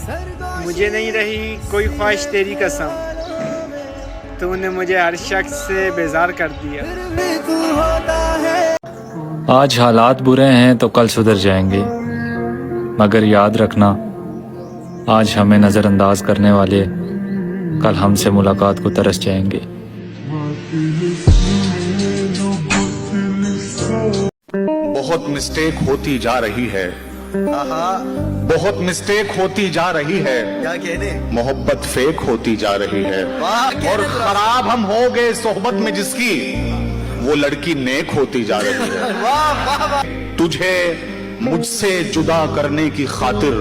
मुझे नहीं रही कोई ख्वाहिश तेरी कसम, तूने मुझे हर शख्स से बेजार कर दिया। आज हालात बुरे हैं तो कल सुधर जाएंगे, मगर याद रखना आज हमें नज़रअंदाज करने वाले कल हमसे मुलाकात को तरस जाएंगे। बहुत मिस्टेक होती जा रही है, बहुत मिस्टेक होती जा रही है, क्या कहने, मोहब्बत फेक होती जा रही है, और खराब हम हो गए सोहबत में जिसकी, वो लड़की नेक होती जा रही है। तुझे मुझसे जुदा करने की खातिर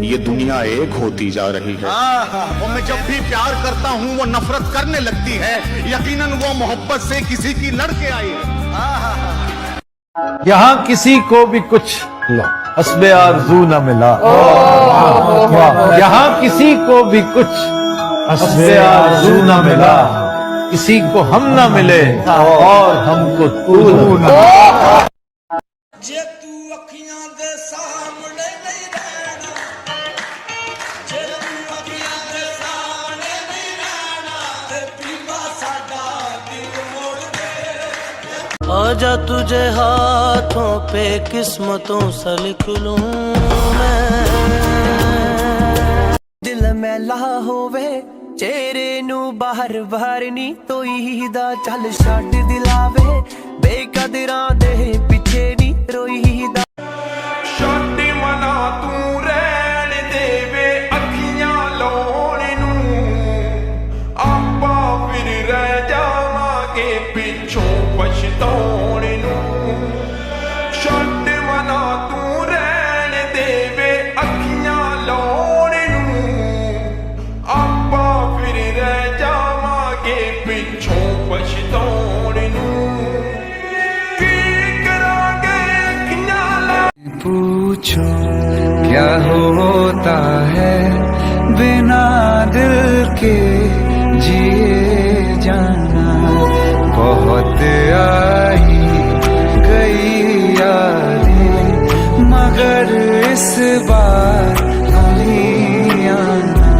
ये दुनिया एक होती जा रही है। और मैं जब भी प्यार करता हूँ वो नफरत करने लगती है, यकीनन वो मोहब्बत से किसी की लड़के आई है। यहाँ किसी को भी कुछ हस्बे आरज़ू न मिला, यहाँ किसी को भी कुछ हस्बे आरज़ू न मिला, किसी को हम न मिले और हमको तू न मिला। जे तू अखियां दे सामने नहीं रहना, जे तू अखियां दे सामने नहीं रहना, ते पीवा साडा दिल मोड़ दे। आजा तुझे हाथों पे किस्मतों से लिख लूं मैं, दिल में ला होवे चेहरे नू बाहर बाहर नी तोई दा चल छड़ दिलावे, बेकदरां दे पिछे नी रोई दा। शादी मना तू रहन देवे अखियां लाउण नू, आपां फिर रह जावांगे पिछों पछताउण नू। शादी मना तू रहन देवे अखियां लाउण नू, आपां फिर रह जावांगे पिछों पछताउण नू। पूछो क्या होता है बिना दिल के जिए जाना, बहुत आई गई यादें मगर इस बार नहीं आना।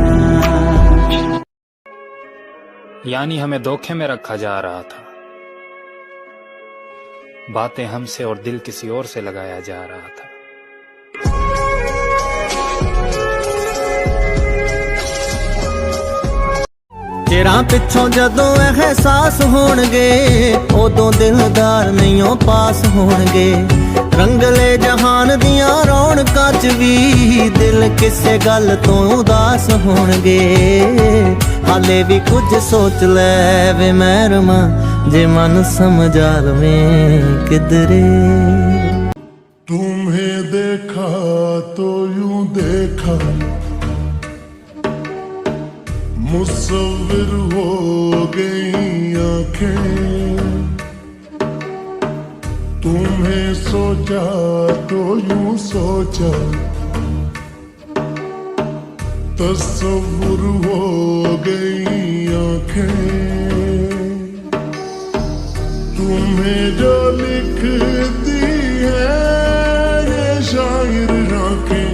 यानी हमें धोखे में रखा जा रहा था, बातें हमसे और दिल किसी और से लगाया जा रहा था। तेरा पिछों जदों एहसास होणगे, उदों दिलदार नहीं पास होणगे। रंगले जहान दियां रौनकां च भी दिल किसे गल तो उदास होणगे। हाले भी कुछ सोच ले वे महरमा, जे मन समझा लवें किधरे। तुम्हें देखा तो यूं देखा, मुसव्विर हो गई आंखें। तुम्हें सोचा तो यूं सोचा, तस्वुर हो गई आंखें। तुम्हें जो लिखती है ये शायर आंखें,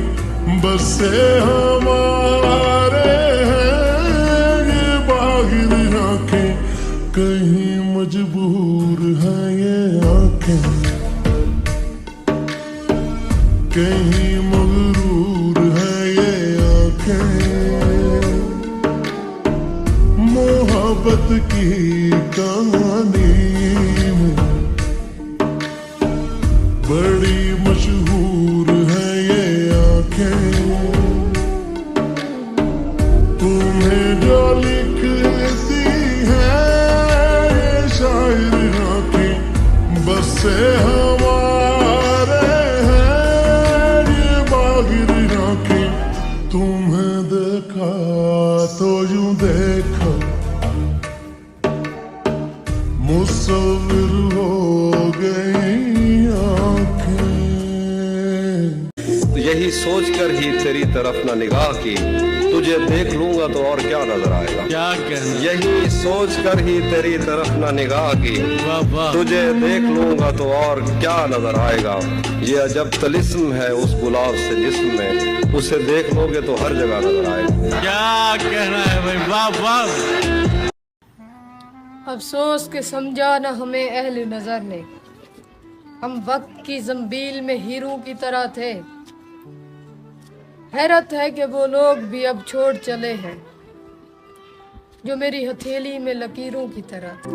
बस से हमारे हैं ये बाहिर आंखें। कहीं मजबूर है ये आंखें, कहीं मगरूर है ये आंखें। मोहब्बत की कहानी में बड़ी मशहूर है ये आंखें। तुम्हें जो लिखती है ये शायर आंखें, बस से हमारे हैं ये बागिर आंखें। तुम्हें देखा तो यूं देखा, मुसव्विर हो गई आंखें। यही सोचकर ही तेरी तरफ न निगाह की, तुझे देख लूंगा तो और क्या नजर आएगा। क्या कहना, यही सोच कर ही तेरी तरफ न निगाह की, वाह वाह, तुझे देख लूंगा तो और क्या नजर आएगा। ये अजब तलिस्म है उस गुलाब से जिस्म में, उसे देख लोगे तो हर जगह नजर आएगा। क्या कहना है भाई, वाह वाह। अफसोस के समझा न हमें अहल नजर ने, हम वक्त की जंबील में हीरों की तरह थे। हैरत है कि वो लोग भी अब छोड़ चले हैं जो मेरी हथेली में लकीरों की तरह थे।